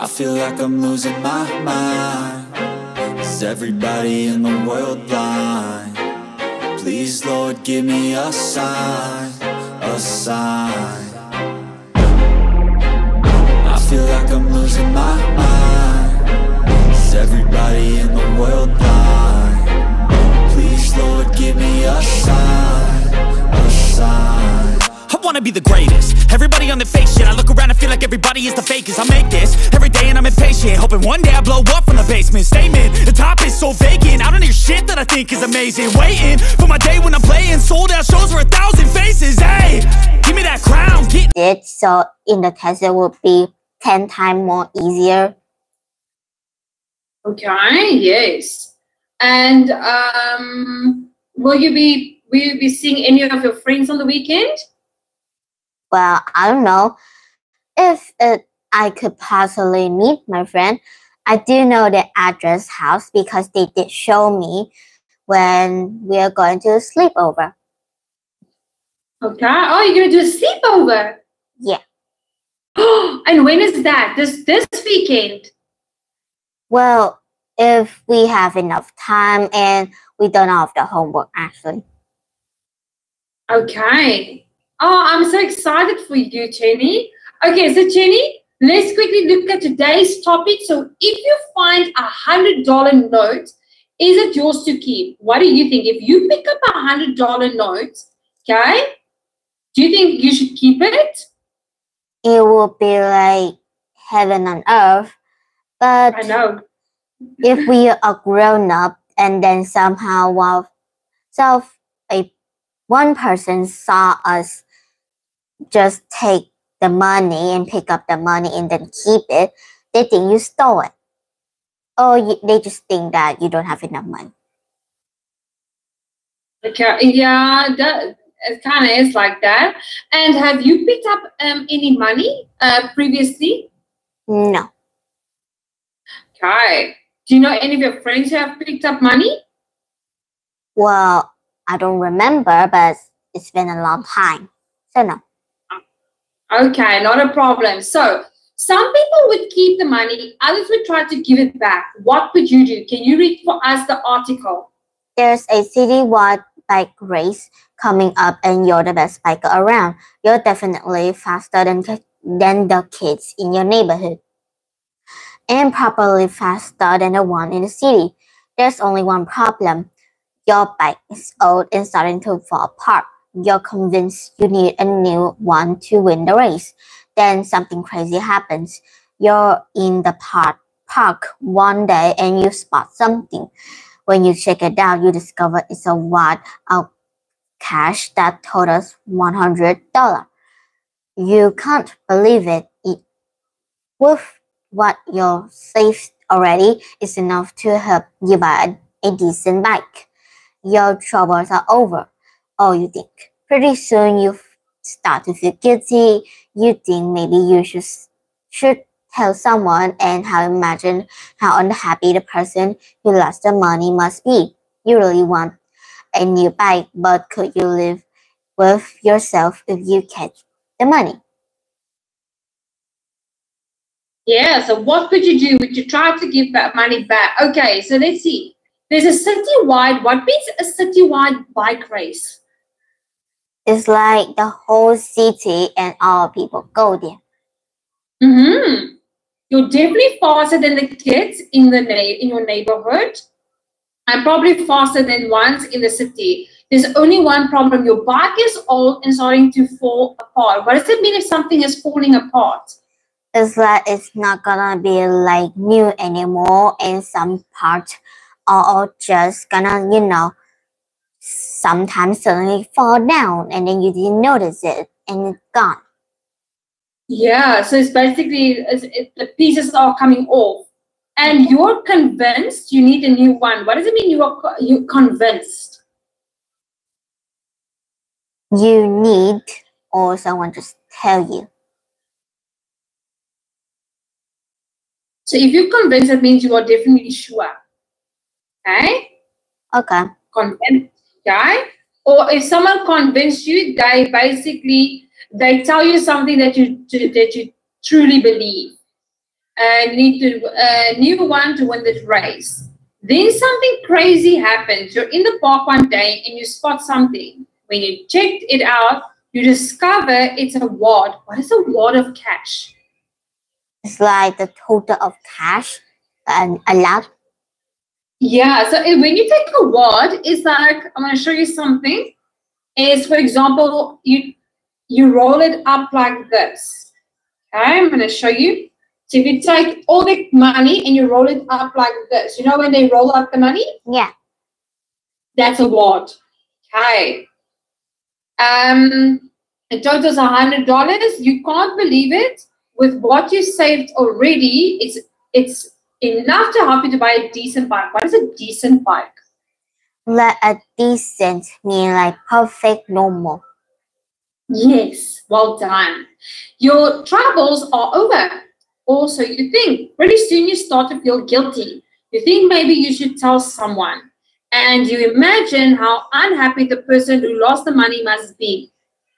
I feel like I'm losing my mind. Is everybody in the world blind? Please, Lord, give me a sign, a sign. I feel like I'm losing my mind. Is everybody in the world blind? Please, Lord, give me a sign, a sign. I wanna be the greatest. Everybody on the fake shit. I look around and feel like everybody is the fakest. I make this every day and I'm impatient, hoping one day I blow up from the basement. Statement, the top is so vacant. I don't hear shit that I think is amazing. Waiting for my day when I'm playing sold out shows for 1,000 faces. Hey, give me that crown. So in the test it would be 10 times more easier. Okay, yes. And will you be seeing any of your friends on the weekend? Well, I don't know if I could possibly meet my friend. I do know the address house because they did show me when we are going to sleep over. Okay. Oh, you're going to do a sleepover? Yeah. And when is that? This weekend? Well, if we have enough time and we don't have the homework, actually. Okay. Oh, I'm so excited for you, Jenny. Okay, so Jenny, let's quickly look at today's topic. So if you find $100 note, is it yours to keep? What do you think? If you pick up $100 note, okay, do you think you should keep it? It will be like heaven on earth. But I know. if we are grown up and then somehow one person saw us just take the money and pick up the money and then keep it, they think you stole it. Or they just think that you don't have enough money. Okay, yeah, it kind of is like that. And have you picked up any money previously? No. Okay. Do you know any of your friends who have picked up money? Well, I don't remember, but it's been a long time. So no. Okay, not a problem. So some people would keep the money, others would try to give it back. What would you do? Can you read for us the article? There's a citywide bike race coming up and you're the best biker around. You're definitely faster than the kids in your neighborhood. And probably faster than the one in the city. There's only one problem. Your bike is old and starting to fall apart. You're convinced you need a new one to win the race. Then something crazy happens. You're in the park one day and you spot something. When you check it out, you discover it's a wad of cash that totals $100. You can't believe it. With what you're saved already is enough to help you buy a decent bike. Your troubles are over. Oh, you think. Pretty soon you start to feel guilty. You think maybe you should tell someone and imagine how unhappy the person who lost the money must be. You really want a new bike, but could you live with yourself if you catch the money? Yeah, so what would you do? Would you try to give that money back? Okay, so let's see. There's a citywide, what means a citywide bike race? It's like the whole city and all people go there. Mm-hmm. You're definitely faster than the kids in your neighborhood and probably faster than ones in the city. There's only one problem. Your bike is old and starting to fall apart. What does it mean if something is falling apart? It's like it's not gonna be like new anymore, and some parts are just gonna, sometimes suddenly fall down and then you didn't notice it and it's gone. Yeah, so it's basically the pieces are coming off. And you're convinced you need a new one. What does it mean you're convinced? You need, or someone just tell you. So if you're convinced, that means you are definitely sure. Okay? Okay. Convinced, okay? Or if someone convinced you, they tell you something that you truly believe. and you need to a new one to win the race. Then something crazy happens. You're in the park one day and you spot something. When you checked it out, you discover it's a wad. What is a wad of cash? It's like the total of cash and a lot. Yeah, so when you take a wad, it's like, I'm going to show you something. Is, for example, you roll it up like this. Okay, I'm going to show you. So if you take all the money and you roll it up like this, you know when they roll up the money? Yeah. That's a wad. Okay. It totals $100. You can't believe it. With what you saved already, it's enough to help you to buy a decent bike. What is a decent bike? Like a decent mean like perfect, normal. Yes, well done. Your troubles are over. Also, you think pretty soon you start to feel guilty. You think maybe you should tell someone. And you imagine how unhappy the person who lost the money must be.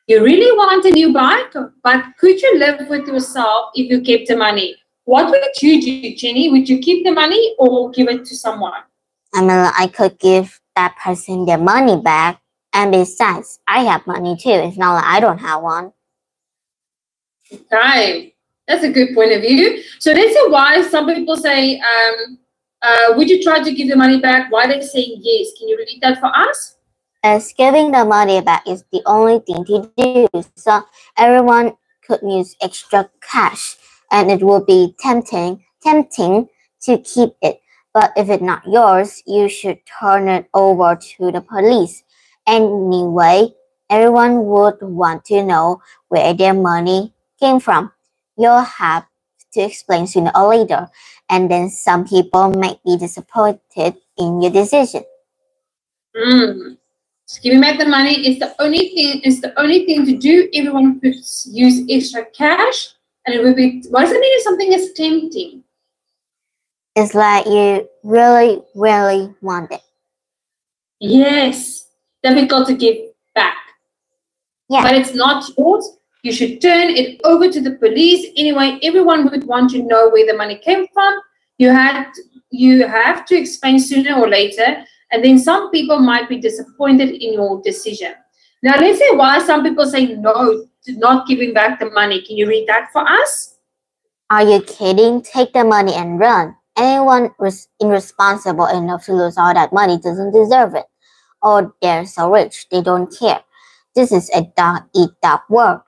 You really want a new bike, but could you live with yourself if you kept the money? What would you do, Jenny? Would you keep the money or give it to someone? I mean, I could give that person their money back. And besides, I have money too. It's not like I don't have one. Okay, that's a good point of view. So that's why some people say, would you try to give the money back? Why are they saying yes? Can you repeat that for us? As giving the money back is the only thing to do. So everyone could use extra cash and it would be tempting to keep it. But if it's not yours, you should turn it over to the police. Anyway, everyone would want to know where their money came from. You'll have to explain sooner or later, and then some people might be disappointed in your decision. So giving back the money is the only thing. Is the only thing to do. Everyone could use extra cash, and it would be. What does it mean if something is tempting? It's like you really, really want it. Yes, difficult to give back. Yeah. But it's not yours. You should turn it over to the police. Anyway, everyone would want to know where the money came from. You have to explain sooner or later, and then some people might be disappointed in your decision. Now, let's say why some people say no to not giving back the money. Can you read that for us? Are you kidding? Take the money and run. Anyone irresponsible enough to lose all that money doesn't deserve it. Or they're so rich, they don't care. This is a dog-eat-dog world.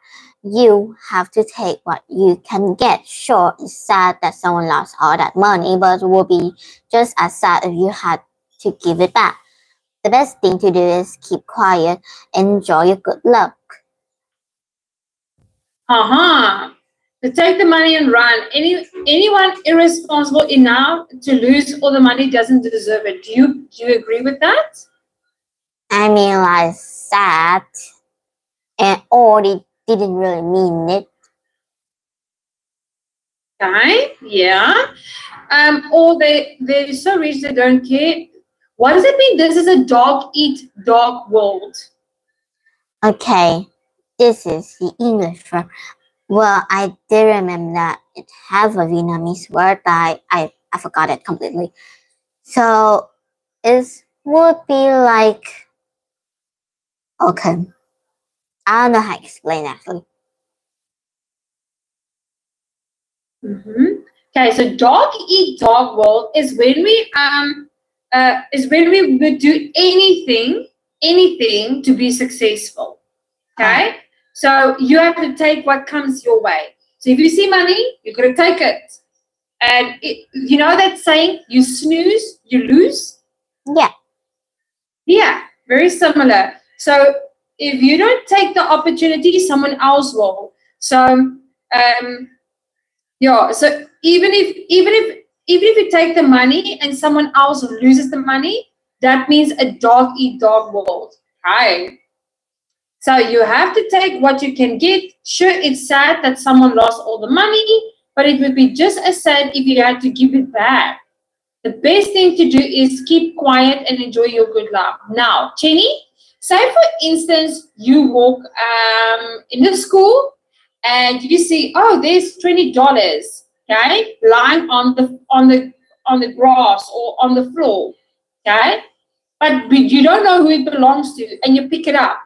You have to take what you can get. Sure, it's sad that someone lost all that money, but it would be just as sad if you had to give it back. The best thing to do is keep quiet and enjoy your good luck. To take the money and run. Anyone irresponsible enough to lose all the money doesn't deserve it. Do you agree with that? I mean, like sad, and or they didn't really mean it. Okay, yeah. Or they're so rich they don't care. What does it mean? This is a dog-eat-dog world. Okay, this is the English one. Well, I did remember that it has a Vietnamese word, but I forgot it completely. So it would be like, okay, I don't know how to explain actually. Okay, so dog-eat-dog world is when we would do anything to be successful. Okay, so you have to take what comes your way. So if you see money, you're gonna take it. And you know that saying, you snooze, you lose? Yeah. Yeah, very similar. So if you don't take the opportunity, someone else will. So so even if you take the money and someone else loses the money, that means a dog-eat-dog world. Right? So you have to take what you can get. Sure, it's sad that someone lost all the money, but it would be just as sad if you had to give it back. The best thing to do is keep quiet and enjoy your good luck. Now, Jenny, say for instance, you walk in the school and you see, oh, there's $20. okay, lying on the grass or on the floor, okay, but you don't know who it belongs to, and you pick it up.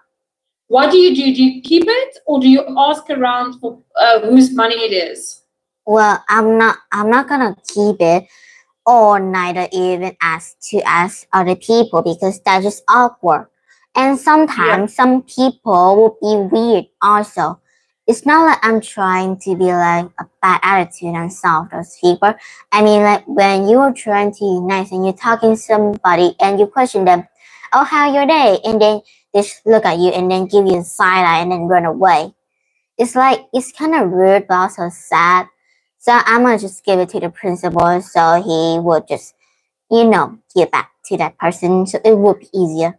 What do you do? Do you keep it, or do you ask around for whose money it is? Well, I'm not gonna keep it, or neither even ask other people, because that's just awkward. And Yeah. sometimes some people will be weird also. It's not like I'm trying to be like a bad attitude and solve those people. I mean, like when you're trying to be nice and you're talking to somebody and you question them, oh, how your day? And then they just look at you and then give you a side eye and then run away. It's like, it's kind of rude but also sad. So I'm gonna just give it to the principal so he would just, give back to that person so it would be easier.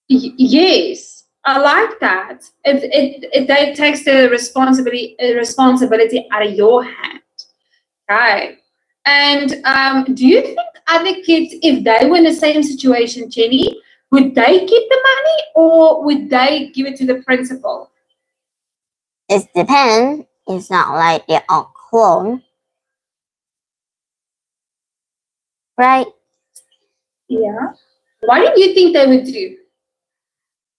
Yes, I like that. It takes the responsibility out of your hand. Right. And do you think other kids, if they were in the same situation, Jenny, would they keep the money or would they give it to the principal? It depends. It's not like they're all clone, right? Yeah. What do you think they would do?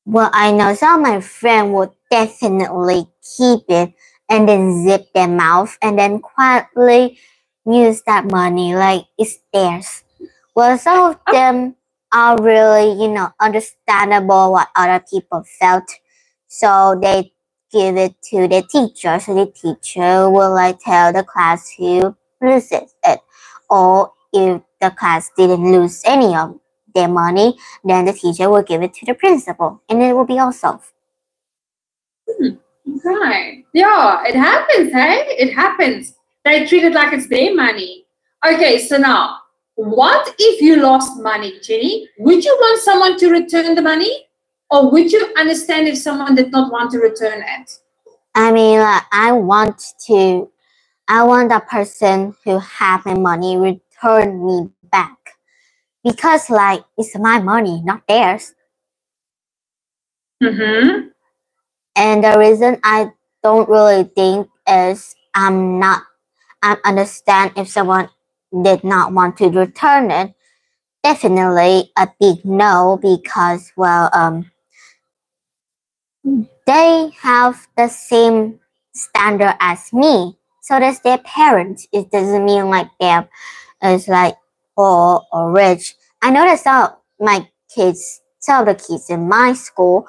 Well, I know some of my friends would definitely keep it and then zip their mouth and then quietly use that money like it's theirs. Well, some of them are really, understandable what other people felt. So they give it to the teacher. So the teacher will like tell the class who loses it. Or if the class didn't lose any of their money, then the teacher will give it to the principal and it will be all solved. Right. Yeah, it happens, hey? It happens. They treat it like it's their money. Okay, so now, what if you lost money, Jenny? Would you want someone to return the money? Or would you understand if someone did not want to return it? I mean, I want that person who have my money return me back. Because like it's my money, not theirs. Mm-hmm. And the reason I don't really think is I understand if someone did not want to return it. Definitely a big no, because they have the same standard as me. So that's their parents. It doesn't mean like they're is like poor or rich. I noticed that some of the kids in my school,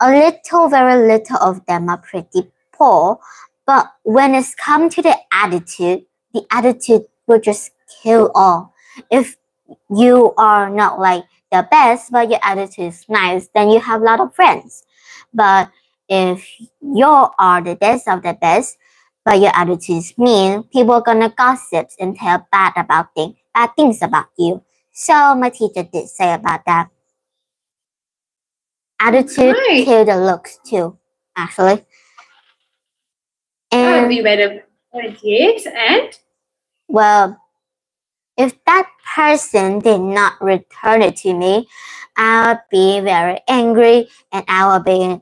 very little of them are pretty poor. But when it's come to the attitude will just kill all. If you are not like the best, but your attitude is nice, then you have a lot of friends. But if you are the best of the best, but your attitude is mean, people are gonna gossip and tell bad things about you. So my teacher did say about that. Attitude Right. kill the looks too, actually. That would And be better. Yes, and? well, if that person did not return it to me, I'll be very angry and I'll be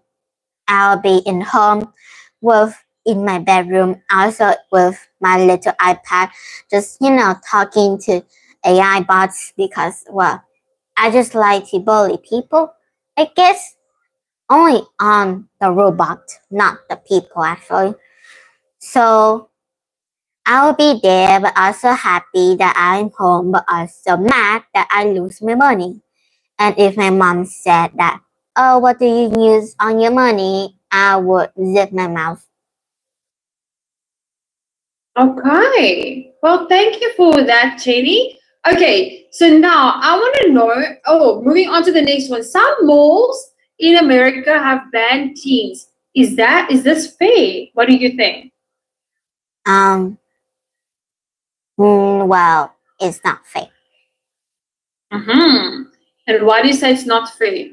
in home with in my bedroom, also with my little iPad, just talking to AI bots because I just like to bully people. I guess only on the robot, not the people actually. So I'll be there, but also happy that I'm home, but also mad that I lose my money. And if my mom said that, oh, what do you use on your money? I would zip my mouth. Okay. Well, thank you for that, Jenny. Okay, so now I want to know. Oh, moving on to the next one. Some malls in America have banned teens. Is this fair? What do you think? Um, well, it's not fair. Mm-hmm. And why do you say it's not fair?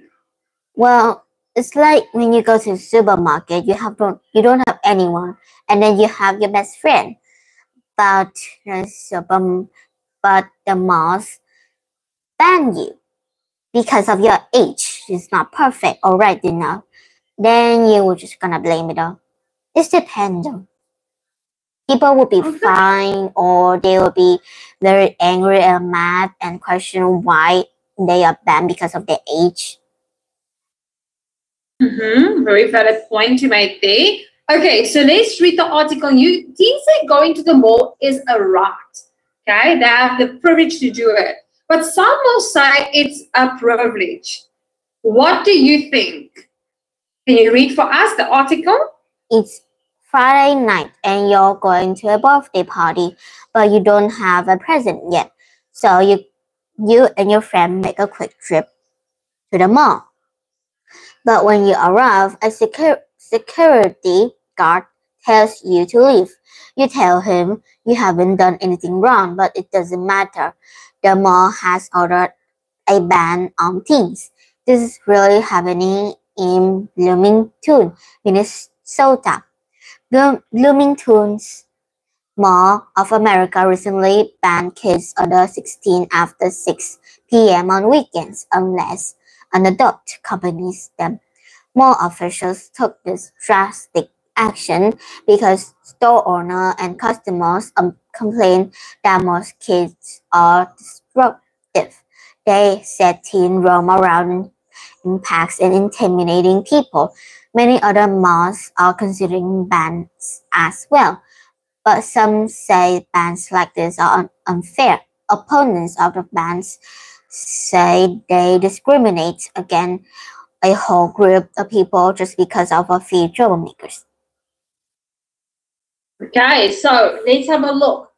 Well, it's like when you go to the supermarket, you don't have anyone, and then you have your best friend. But but the malls ban you because of your age. It's not perfect or right enough. Then you were just gonna blame it all. It's depends though. People will be Okay. fine, or they will be very angry and mad and question why they are banned because of their age. Very valid point you made there. Okay, so let's read the article. You teens say going to the mall is a right. Okay, they have the privilege to do it. But some will say it's a privilege. What do you think? Can you read for us the article? It's Friday night and you're going to a birthday party, but you don't have a present yet. So you and your friend make a quick trip to the mall. But when you arrive, a security guard tells you to leave. You tell him you haven't done anything wrong, but it doesn't matter. The mall has ordered a ban on teens. This is really happening in Bloomington, Minnesota. Bloomington's Mall of America recently banned kids under 16 after 6 p.m. on weekends unless an adult accompanies them. Mall officials took this drastic action because store owners and customers complain that most kids are disruptive. They said teens roam around in packs and intimidating people. Many other malls are considering bans as well, but some say bans like this are unfair. Opponents of the bans say they discriminate against a whole group of people just because of a few troublemakers. Okay, so let's have a look.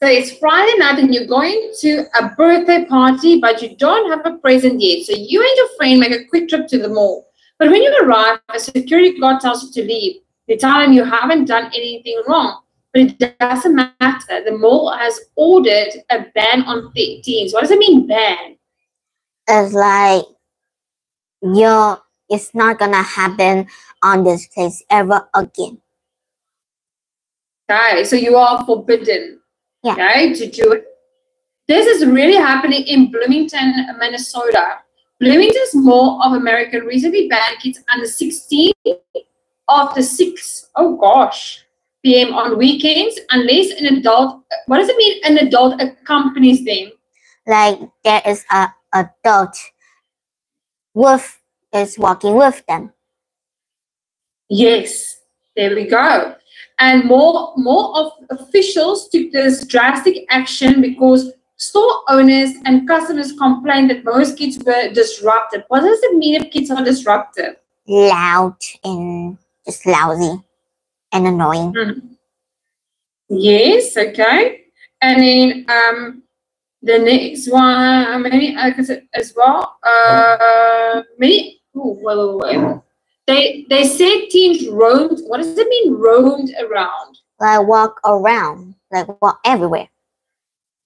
So it's Friday night and you're going to a birthday party, but you don't have a present yet. So you and your friend make a quick trip to the mall. But when you arrive, a security guard tells you to leave. You tell him you haven't done anything wrong. But it doesn't matter. The mall has ordered a ban on teens. What does it mean, ban? It's like it's not gonna happen on this place ever again. Okay, so you are forbidden. Yeah. Okay, to do it. This is really happening in Bloomington, Minnesota. Bloomington's Mall of America recently banned kids under 16 after 6 p.m. on weekends unless an adult, what does it mean an adult accompanies them? Like there is a adult is walking with them. Yes, there we go. And more of officials took this drastic action because store owners and customers complained that most kids were disruptive. What does it mean if kids are disruptive? Loud and just lousy and annoying. Yes, okay. And then the next one, maybe I could say as well. They said teens roamed. What does it mean, roamed around? Like walk around, like walk everywhere.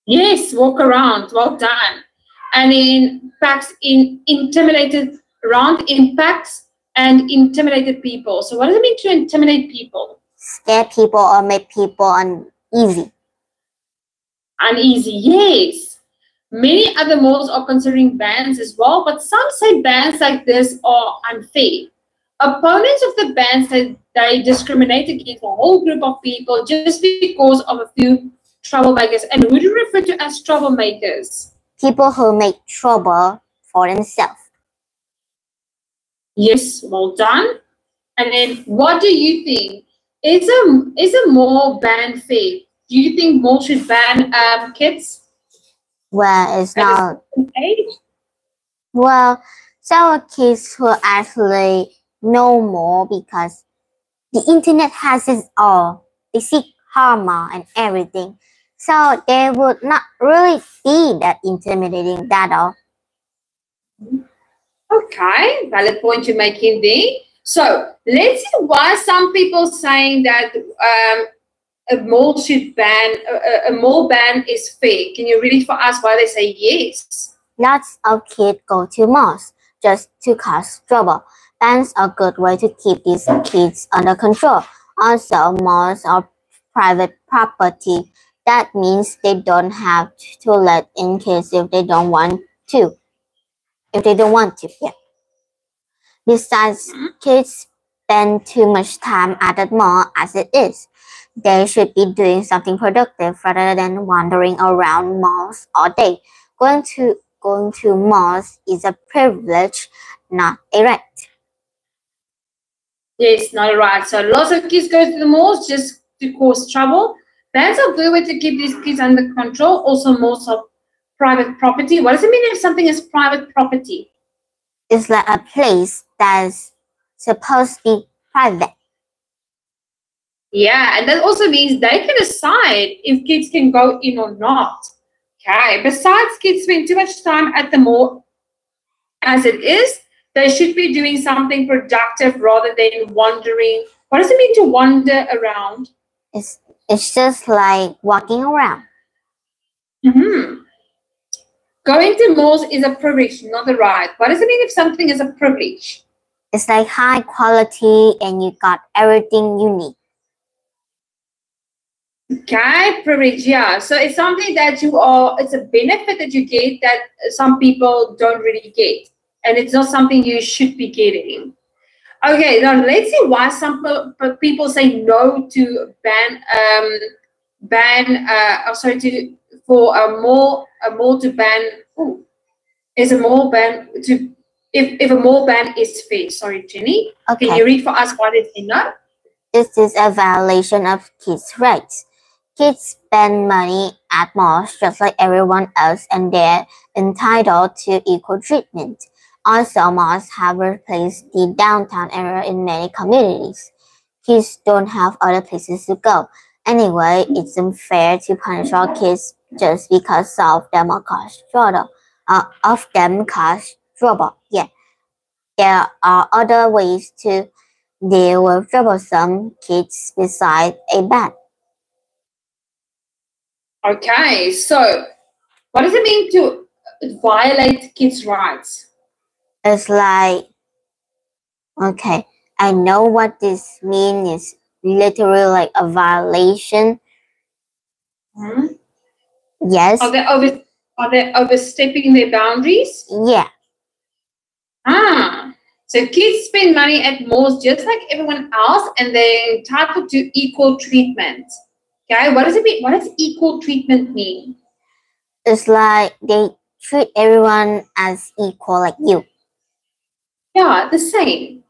Yes, walk around. Well done. And in packs, intimidated around in packs and intimidated people. So what does it mean to intimidate people? Scare people or make people uneasy. Uneasy, yes. Many other malls are considering bans as well, but some say bans like this are unfair. Opponents of the ban say they discriminate against a whole group of people just because of a few troublemakers. And who do you refer to as troublemakers? People who make trouble for themselves. Yes, well done. And then what do you think? Is a mall ban fair? Do you think malls should ban kids? Well, it's not. Age? Well, some kids will actually know more because the internet has it all. They see karma and everything. So they would not really be that intimidating that all. Okay, valid point you're making there. So let's see why some people saying that a mall should ban a mall ban is fair. Can you read for us why they say yes? Lots of kids go to malls just to cause trouble. Bans are a good way to keep these kids under control. Also, malls are private property. That means they don't have to let in kids if they don't want to. Yeah. Besides, kids spend too much time at the mall as it is. They should be doing something productive rather than wandering around malls all day. Going to malls is a privilege, not a right. Yes, not right. So lots of kids go to the malls just to cause trouble. That's a good way to keep these kids under control. Also, malls are private property. What does it mean if something is private property? It's like a place that's supposed to be private. Yeah, and that also means they can decide if kids can go in or not. Okay. Besides, kids spend too much time at the mall as it is. They should be doing something productive rather than wandering. What does it mean to wander around? It's just like walking around. Mm-hmm. Going to malls is a privilege, not a right. What does it mean if something is a privilege? It's like high quality and you got everything you need. Okay, privilege, yeah. So it's something that it's a benefit that you get that some people don't really get. And it's not something you should be getting. Okay, now let's see why some people say no to for a mall to ban. Ooh, is a mall ban to if a mall ban is fair? Sorry, Jenny. Okay. Can you read for us why they say no? This is a violation of kids' rights. Kids spend money at malls just like everyone else and they're entitled to equal treatment. Also, malls have replaced the downtown area in many communities. Kids don't have other places to go. Anyway, it's unfair to punish all kids just because some of them cost trouble. Yeah, there are other ways to deal with troublesome kids besides a ban. Okay, so what does it mean to violate kids' rights? It's like, okay, I know what this means is literally like a violation. Hmm? Yes. Are they overstepping their boundaries? Yeah. So kids spend money at malls just like everyone else and they're entitled to equal treatment. Okay, what does it mean? What does equal treatment mean? It's like they treat everyone as equal like you. Yeah, the same.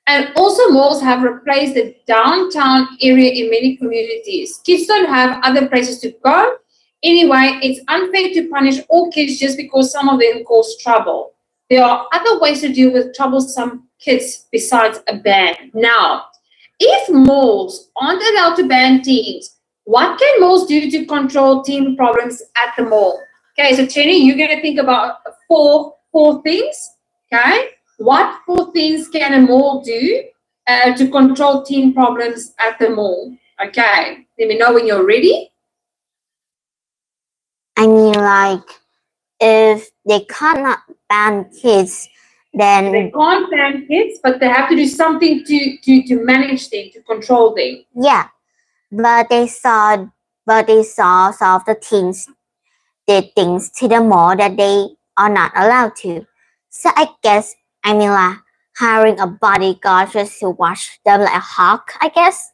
And also malls have replaced the downtown area in many communities. Kids don't have other places to go. Anyway, it's unfair to punish all kids just because some of them cause trouble. There are other ways to deal with troublesome kids besides a ban. Now, if malls aren't allowed to ban teens, what can malls do to control teen problems at the mall? Okay, so Jenny, you're going to think about four things. Okay, what four things can a mall do to control teen problems at the mall? Okay, let me know when you're ready. I mean, like, if they cannot ban kids, then they can't ban kids, but they have to do something to manage them, to control them. Yeah, but they saw some of the teens did things to the mall that they are not allowed to. So I guess, I mean, like, hiring a bodyguard just to watch them like a hawk, I guess.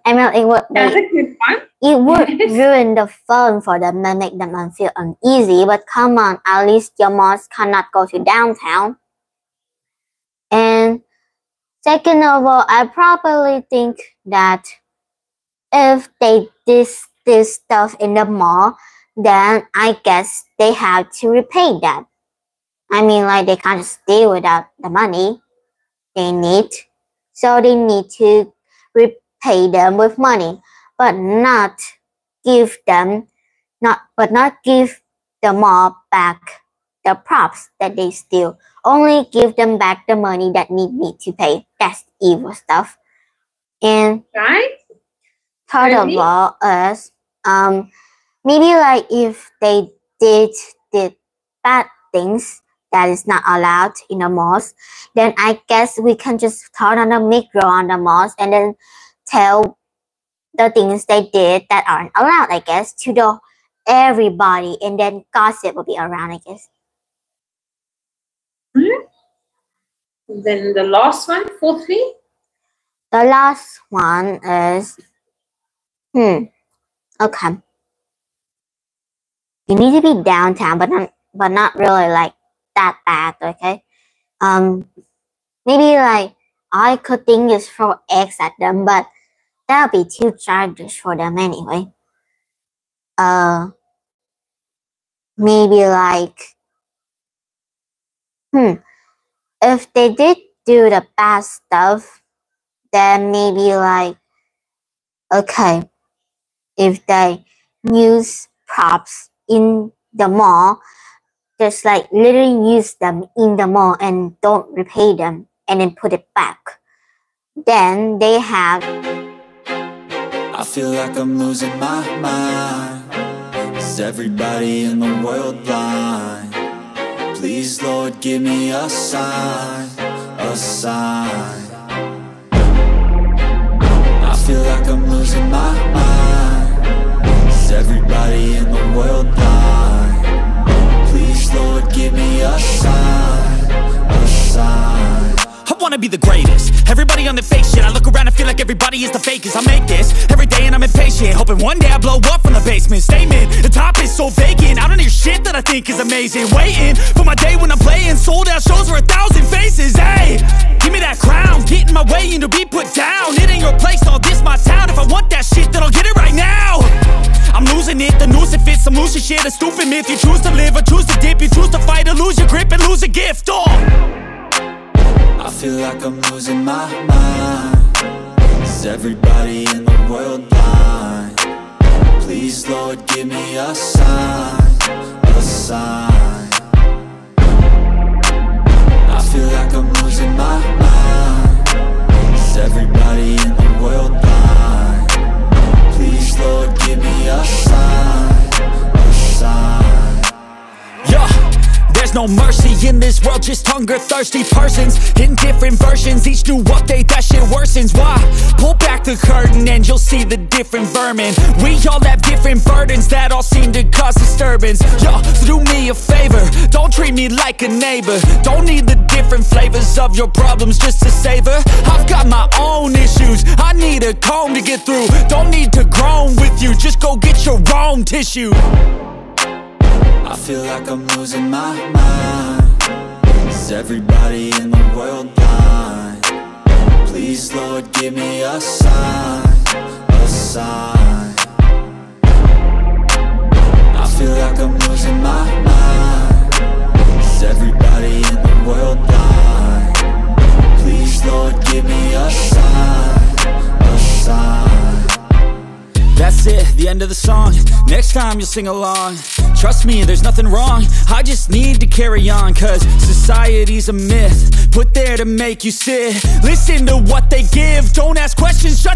I mean, That's a good one. It would ruin the fun for them and make them feel uneasy, but come on, at least your malls cannot go to downtown. And second of all, I probably think that if they did this stuff in the mall, then I guess they have to repay that. I mean, like, they can't just stay without the money they need. So they need to repay them with money, but not give the mall back the props that they steal. Only give them back the money that need to pay. That's evil stuff. And right? Third of all is maybe like if they did bad things that is not allowed in the malls, then I guess we can just turn on the micro on the malls and then tell the things they did that aren't allowed, I guess, to everybody, and then gossip will be around, I guess. Then the last one, fourthly? The last one is Okay. You need to be downtown, but not really like that bad, okay? Maybe like I could think is throw eggs at them, but that would be too childish for them anyway. Maybe like, if they did do the bad stuff, then maybe like, okay, if they use props in the mall, just like literally use them in the mall and don't repay them and then put it back, then they have. I feel like I'm losing my mind. Is everybody in the world blind? Please, Lord, give me a sign, a sign. I feel like I'm losing my mind. Is everybody in the world blind? Please, Lord, give me a sign, a sign. I wanna be the greatest. Everybody on the fake shit. I look around and feel like everybody is the fakest. I make this every day and I'm impatient, hoping one day I blow up from the basement. Statement, the top is so vacant. I don't hear shit that I think is amazing. Waiting for my day when I'm playing sold out shows for 1,000 faces. Hey, give me that crown, get in my way and to be put down. It ain't your place, all this my town. If I want that shit, then I'll get it right now. I'm losing it, the noose it fits, I'm losing shit. A stupid myth, you choose to live or choose to dip. You choose to fight or lose your grip and lose a gift. I feel like I'm losing my mind. Is everybody in the world blind? Please, Lord, give me a sign, a sign. I feel like I'm losing my mind. Is everybody in the world blind? Please, Lord, give me a sign, a sign. Yeah. There's no mercy in this world, just hunger-thirsty persons in different versions, each new update, that shit worsens. Why? Pull back the curtain and you'll see the different vermin. We all have different burdens that all seem to cause disturbance. Yo, so do me a favor, don't treat me like a neighbor. Don't need the different flavors of your problems just to savor. I've got my own issues, I need a comb to get through. Don't need to groan with you, just go get your own tissue. I feel like I'm losing my mind. Is everybody in the world blind? Please, Lord, give me a sign, a sign. I feel like I'm losing my mind. Is everybody in the world blind? Please, Lord, give me a sign, a sign. That's it, the end of the song. Next time you'll sing along. Trust me, there's nothing wrong. I just need to carry on, cause society's a myth put there to make you sit. Listen to what they give, don't ask questions, shut